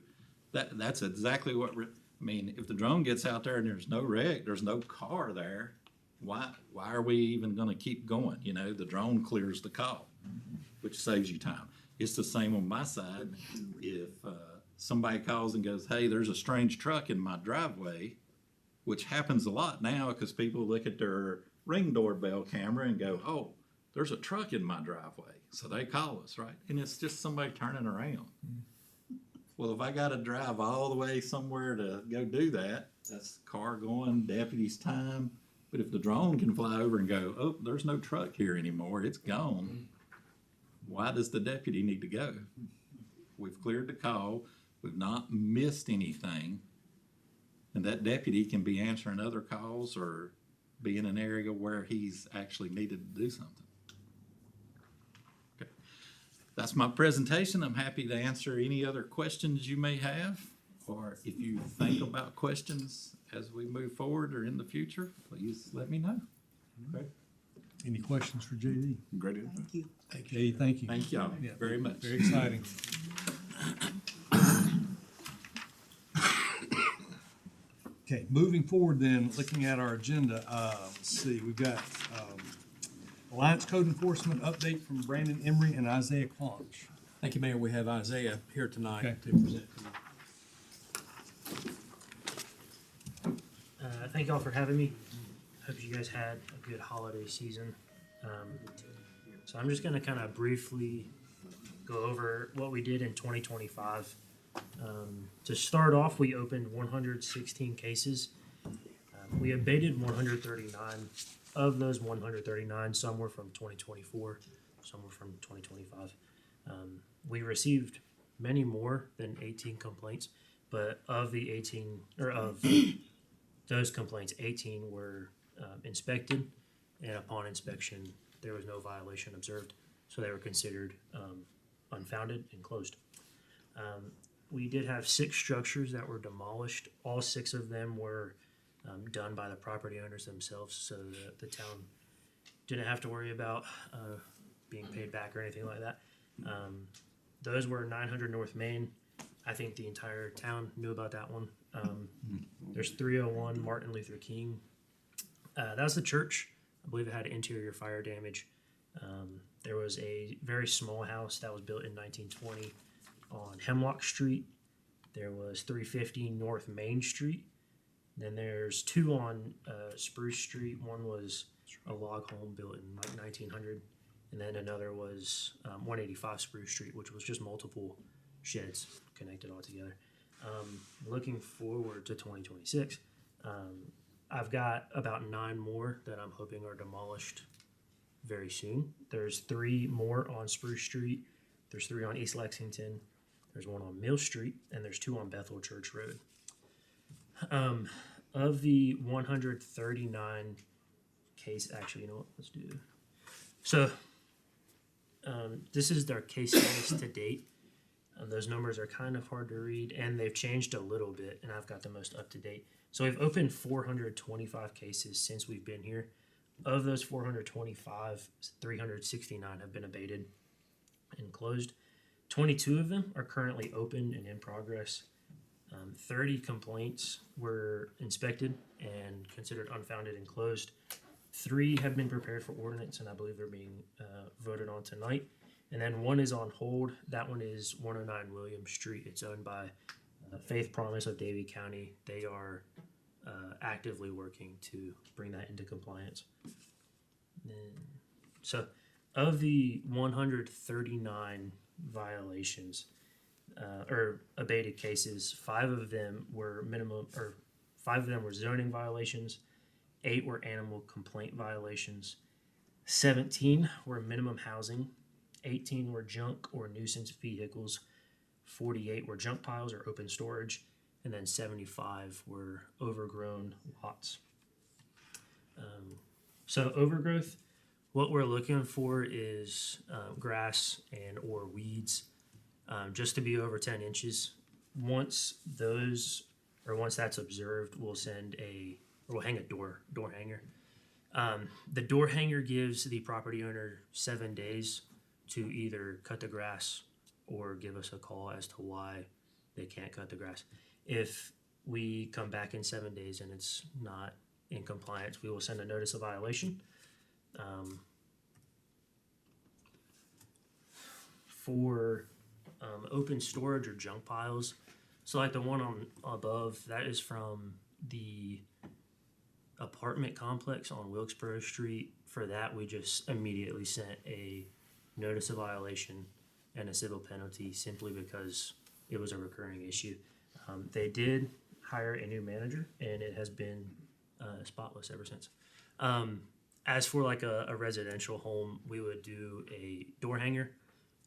that's exactly what, I mean, if the drone gets out there and there's no wreck, there's no car there, why are we even gonna keep going? You know, the drone clears the call, which saves you time. It's the same on my side. If somebody calls and goes, hey, there's a strange truck in my driveway, which happens a lot now because people look at their Ring doorbell camera and go, oh, there's a truck in my driveway. So they call us, right? And it's just somebody turning around. Well, if I got to drive all the way somewhere to go do that, that's car going, deputy's time. But if the drone can fly over and go, oh, there's no truck here anymore, it's gone, why does the deputy need to go? We've cleared the call, we've not missed anything, and that deputy can be answering other calls or be in an area where he's actually needed to do something. Okay. That's my presentation. I'm happy to answer any other questions you may have, or if you think about questions as we move forward or in the future, please let me know. Okay. Any questions for JD? Great info. Thank you. JD, thank you. Thank y'all Yeah, very much. Very exciting. Okay, moving forward then, looking at our agenda, let's see, we've got Alliance Code Enforcement update from Brandon Emery and Isaiah Clonch. Thank you, Mayor. We have Isaiah here tonight Okay. to present. Thank y'all for having me. Hope you guys had a good holiday season. So I'm just gonna kind of briefly go over what we did in 2025. To start off, we opened 116 cases. We abated 139. Of those 139, some were from 2024, some were from 2025. We received many more than 18 complaints, but of the 18, or of those complaints, 18 were inspected, and upon inspection, there was no violation observed, so they were considered unfounded and closed. We did have 6 structures that were demolished. All 6 of them were done by the property owners themselves, so the town didn't have to worry about being paid back or anything like that. Those were 900 North Main. I think the entire town knew about that one. There's 301 Martin Luther King. That was the church. I believe it had interior fire damage. There was a very small house that was built in 1920 on Hemlock Street. There was 350 North Main Street. Then there's 2 on Spruce Street. One was a log home built in like 1900. And then another was 185 Spruce Street, which was just multiple sheds connected all together. Looking forward to 2026, I've got about 9 more that I'm hoping are demolished very soon. There's 3 more on Spruce Street. There's 3 on East Lexington. There's 1 on Mill Street, and there's 2 on Bethel Church Road. Of the 139 case, actually, you know what? Let's do. So, this is their case status to date. Those numbers are kind of hard to read, and they've changed a little bit, and I've got the most up to date. So we've opened 425 cases since we've been here. Of those 425, 369 have been abated and closed. 22 of them are currently open and in progress. 30 complaints were inspected and considered unfounded and closed. 3 have been prepared for ordinance, and I believe they're being voted on tonight. And then 1 is on hold. That one is 109 William Street. It's owned by Faith Promise of Davie County. They are actively working to bring that into compliance. So, of the 139 violations or abated cases, 5 of them were zoning violations. 8 were animal complaint violations. 17 were minimum housing. 18 were junk or nuisance vehicles. 48 were junk piles or open storage. And then 75 were overgrown lots. So overgrowth, what we're looking for is grass and or weeds, just to be over 10 inches. Once that's observed, we'll hang a door hanger. The door hanger gives the property owner 7 days to either cut the grass or give us a call as to why they can't cut the grass. If we come back in 7 days and it's not in compliance, we will send a notice of violation. For open storage or junk piles, so like the one on above, that is from the apartment complex on Wilkesboro Street. For that, we just immediately sent a notice of violation and a civil penalty simply because it was a recurring issue. They did hire a new manager, and it has been spotless ever since. As for like a residential home, we would do a door hanger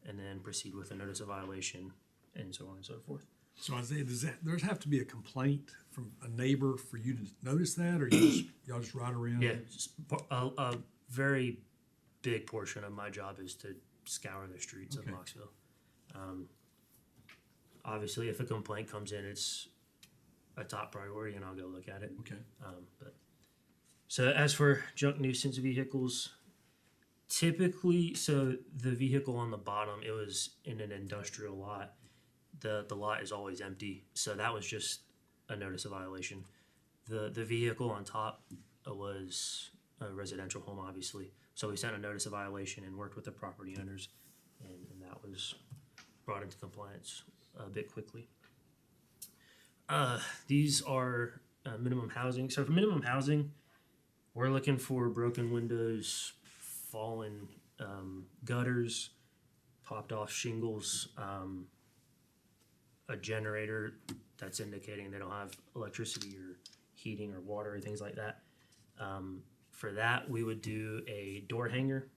and then proceed with a notice of violation and so on and so forth. So Isaiah, there's have to be a complaint from a neighbor for you to notice that, or y'all just ride around? Yeah, a very big portion of my job is to scour the streets of Okay. Mocksville. Obviously, if a complaint comes in, it's a top priority, and I'll go look at it. Okay. So as for junk nuisance vehicles, typically, so the vehicle on the bottom, it was in an industrial lot. The lot is always empty, so that was just a notice of violation. The vehicle on top was a residential home, obviously. So we sent a notice of violation and worked with the property owners, and that was brought into compliance a bit quickly. These are minimum housing. So for minimum housing, we're looking for broken windows, fallen gutters, popped off shingles, a generator that's indicating they don't have electricity or heating or water or things like that. For that, we would do a door hanger,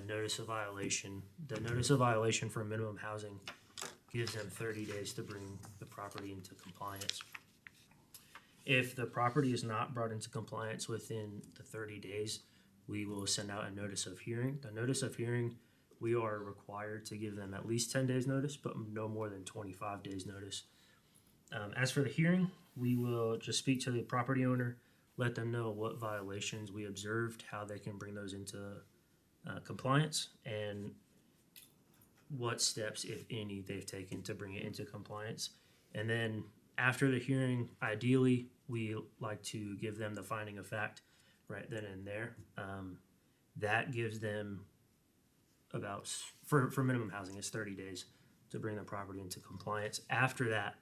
notice of violation. The notice of violation for minimum housing gives them 30 days to bring the property into compliance. If the property is not brought into compliance within the 30 days, we will send out a notice of hearing. The notice of hearing, we are required to give them at least 10 days notice, but no more than 25 days notice. As for the hearing, we will just speak to the property owner, let them know what violations we observed, how they can bring those into compliance, and what steps, if any, they've taken to bring it into compliance. And then after the hearing, ideally, we like to give them the finding of fact right then and there. That gives them about, for minimum housing, it's 30 days to bring the property into compliance. After that,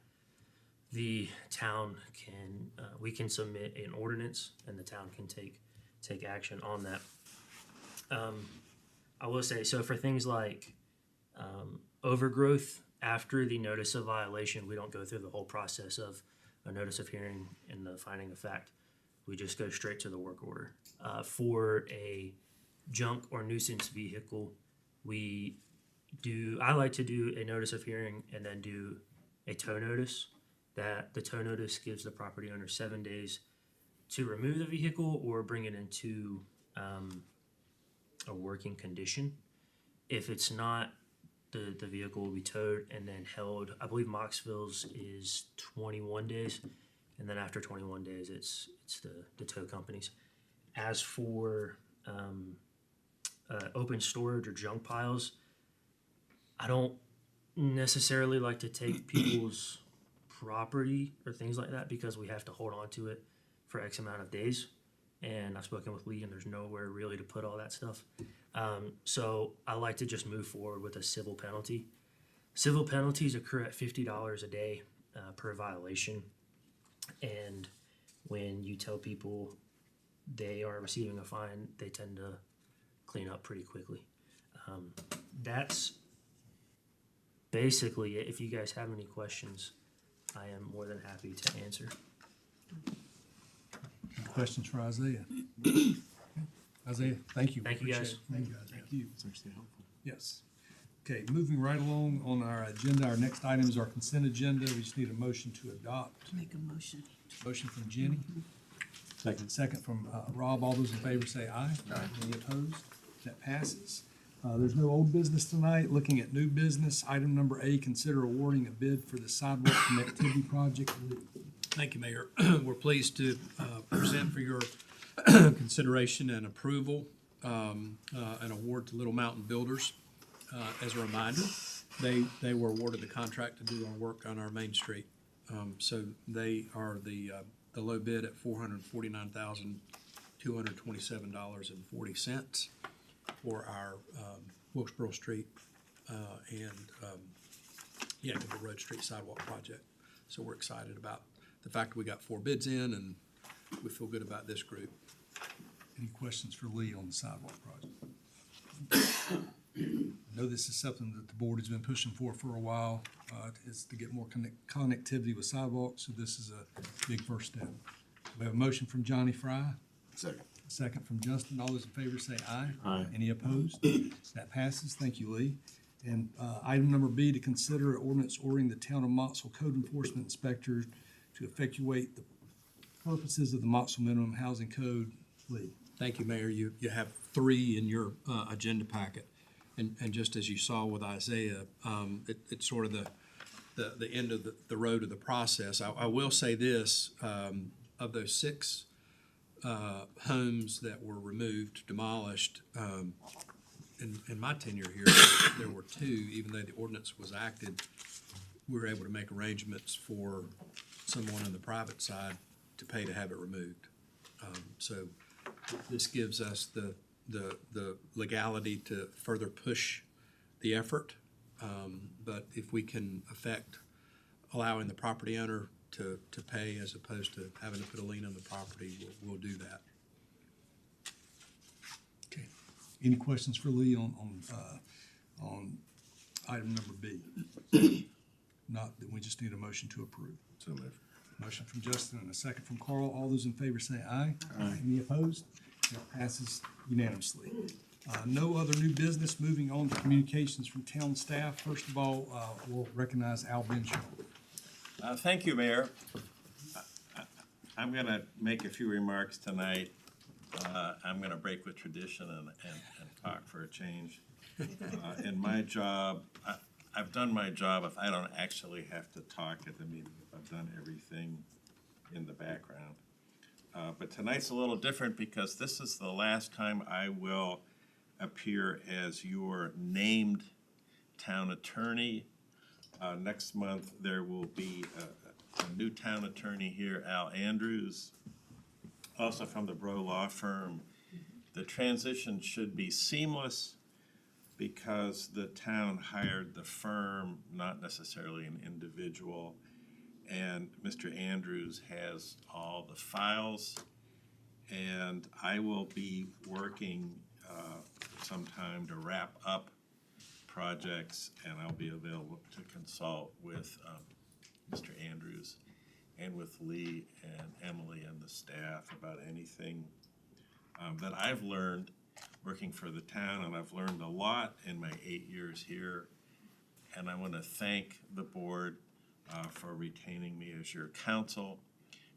the town can, we can submit an ordinance, and the town can take action on that. I will say, so for things like overgrowth, after the notice of violation, we don't go through the whole process of a notice of hearing and the finding of fact. We just go straight to the work order. For a junk or nuisance vehicle, I like to do a notice of hearing and then do a tow notice. That the tow notice gives the property owner 7 days to remove the vehicle or bring it into a working condition. If it's not, the vehicle will be towed and then held. I believe Mocksville's is 21 days, and then after 21 days, it's the tow companies. As for open storage or junk piles, I don't necessarily like to take people's property or things like that because we have to hold on to it for X amount of days. And I've spoken with Lee, and there's nowhere really to put all that stuff. So I like to just move forward with a civil penalty. Civil penalties occur at $50 a day per violation. And when you tell people they are receiving a fine, they tend to clean up pretty quickly. That's basically it. If you guys have any questions, I am more than happy to answer. Any questions for Isaiah? Isaiah, thank you. Thank you, guys. Thank you, guys. Thank you. It's actually helpful. Yes. Okay, moving right along on our agenda, our next item is our consent agenda. We just need a motion to adopt. Make a motion. Motion from Jenny. Second. Second from Rob. All those in favor say aye. Aye. Any opposed? That passes. There's no old business tonight. Looking at new business, item number A, consider awarding a bid for the sidewalk connectivity project. Thank you, Mayor. We're pleased to present for your consideration and approval an award to Little Mountain Builders. As a reminder, they were awarded the contract to do our work on our main street. So they are the the low bid at $449,227.40 for our Wilkesboro Street and Yankville Road Street sidewalk project. So we're excited about the fact that we got 4 bids in, and we feel good about this group. Any questions for Lee on the sidewalk project? I know this is something that the board has been pushing for a while, is to get more connectivity with sidewalks, so this is a big first step. We have a motion from Johnny Fry, Second. a second from Justin. All those in favor say aye. Aye. Any opposed? That passes. Thank you, Lee. And item number B, to consider ordinance ordering the town of Mocksville Code Enforcement Inspector to effectuate the purposes of the Mocksville Minimum Housing Code. Lee. Thank you, Mayor. You have 3 in your agenda packet. And just as you saw with Isaiah, it's sort of the end of the road of the process. I will say this, of those 6 homes that were removed, demolished, in my tenure here, there were 2, even though the ordinance was acted, we were able to make arrangements for someone on the private side to pay to have it removed. So this gives us the legality to further push the effort. But if we can affect allowing the property owner to pay as opposed to having to put a lien on the property, we'll do that. Okay. Any questions for Lee on item number B? Not, then we just need a motion to approve. So moved. Motion from Justin and a second from Carl. All those in favor say aye. Aye. Any opposed? That passes unanimously. No other new business. Moving on to communications from town staff. First of all, we'll recognize Al Benshaw. Thank you, Mayor. I'm going to make a few remarks tonight. I'm going to break with tradition and talk for a change. In my job, I've done my job if I don't actually have to talk at the meeting, if I've done everything in the background. But tonight's a little different because this is the last time I will appear as your named town attorney. Next month, there will be a new town attorney here, Al Andrews, also from the Bro Law Firm. The transition should be seamless because the town hired the firm, not necessarily an individual. And Mr. Andrews has all the files. And I will be working sometime to wrap up projects, and I'll be available to consult with Mr. Andrews and with Lee and Emily and the staff about anything that I've learned working for the town, and I've learned a lot in my 8 years here. And I want to thank the board for retaining me as your counsel,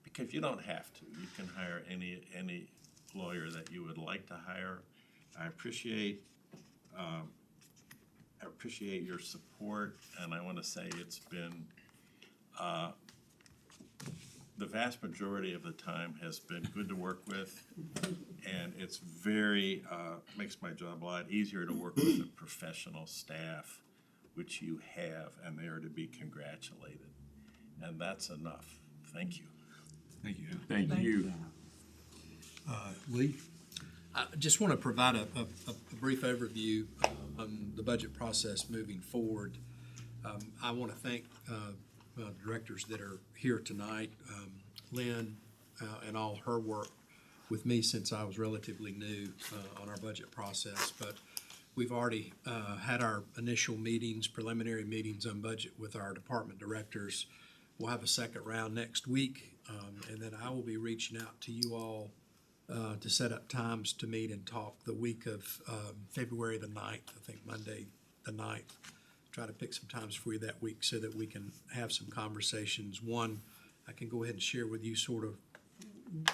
because you don't have to. You can hire any lawyer that you would like to hire. I appreciate your support, and I want to say it's been the vast majority of the time has been good to work with, and it's very makes my job a lot easier to work with a professional staff, which you have, and they are to be congratulated. And that's enough. Thank you. Thank you. Thank you. Lee? I just want to provide a brief overview on the budget process moving forward. I want to thank the directors that are here tonight, Lynn and all her work with me since I was relatively new on our budget process. But we've already had our initial meetings, preliminary meetings on budget with our department directors. We'll have a second round next week, and then I will be reaching out to you all to set up times to meet and talk the week of February the 9th, I think Monday the 9th. Try to pick some times for you that week so that we can have some conversations. One, I can go ahead and share with you sort of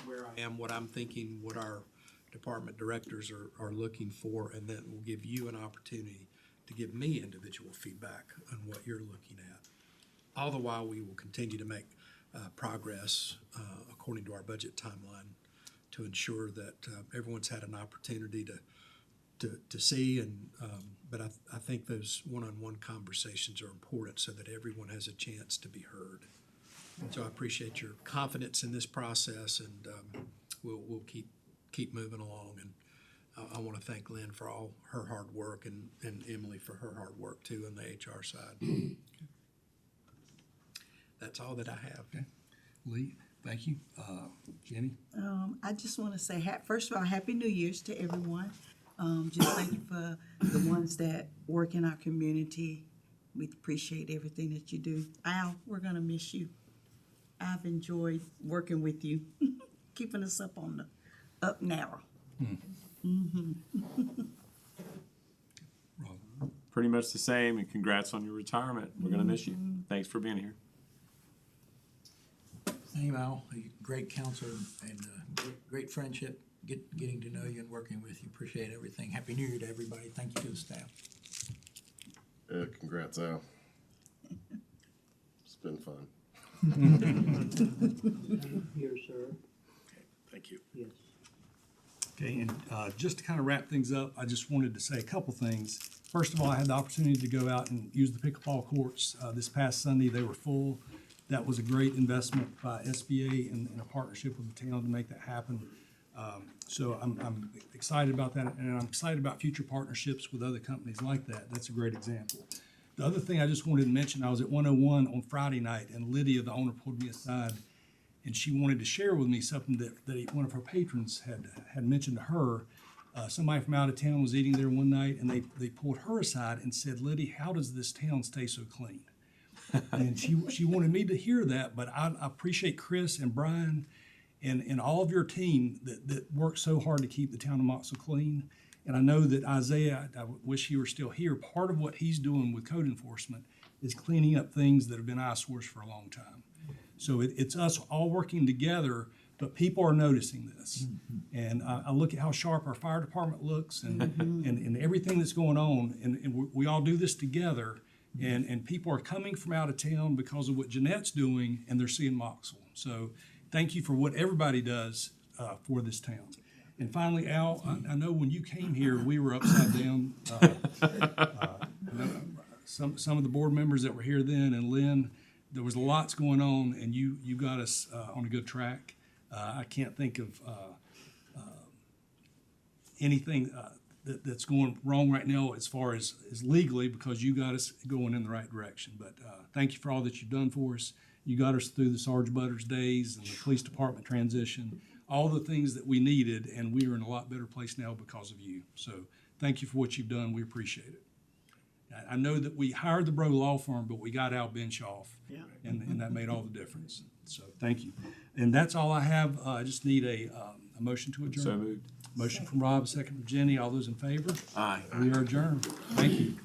where I am, what I'm thinking, what our department directors are looking for, and then we'll give you an opportunity to give me individual feedback on what you're looking at. All the while, we will continue to make progress according to our budget timeline to ensure that everyone's had an opportunity to see, and but I think those one-on-one conversations are important so that everyone has a chance to be heard. So I appreciate your confidence in this process, and we'll keep moving along. And I want to thank Lynn for all her hard work, and Emily for her hard work too on the HR side. That's all that I have. Okay. Lee, thank you. Jenny? I just want to say, first of all, Happy New Year's to everyone. Just thank you for the ones that work in our community. We appreciate everything that you do. Al, we're going to miss you. I've enjoyed working with you, keeping us up on the up narrow. Pretty much the same, and congrats on your retirement. We're gonna miss you. Thanks for being here. Thank you, Al. A great counselor and great friendship, getting to know you and working with you. Appreciate everything. Happy New Year to everybody. Thank you to the staff. Congrats, Al. It's been fun. Here, sir. Thank you. Yes. Okay, and just to kind of wrap things up, I just wanted to say a couple things. First of all, I had the opportunity to go out and use the pickleball courts this past Sunday. They were full. That was a great investment by SBA and a partnership with the town to make that happen. So I'm excited about that, and I'm excited about future partnerships with other companies like that. That's a great example. The other thing I just wanted to mention, I was at 101 on Friday night, and Lydia, the owner, pulled me aside, and she wanted to share with me something that one of her patrons had mentioned to her. Somebody from out of town was eating there one night, and they pulled her aside and said, "Liddy, how does this town stay so clean?" And she wanted me to hear that, but I appreciate Chris and Brian and all of your team that worked so hard to keep the town of Mocksville clean. And I know that Isaiah, I wish he were still here, part of what he's doing with code enforcement is cleaning up things that have been eyesores for a long time. So it's us all working together, but people are noticing this. And I look at how sharp our fire department looks and everything that's going on, and we all do this together. And people are coming from out of town because of what Jeanette's doing, and they're seeing Mocksville. So thank you for what everybody does for this town. And finally, Al, I know when you came here, we were upside down. Some of the board members that were here then, and Lynn, there was lots going on, and you got us on a good track. I can't think of anything that's going wrong right now as far as legally, because you got us going in the right direction. But thank you for all that you've done for us. You got us through the Sarge Butters days and the police department transition, all the things that we needed, and we are in a lot better place now because of you. So thank you for what you've done. We appreciate it. I know that we hired the Bro Law Firm, but we got Al Benshoff, and that made all the difference. So thank you. And that's all I have. I just need a motion to adjourn. So moved. Motion from Rob, second from Jenny. All those in favor? Aye. We are adjourned. Thank you.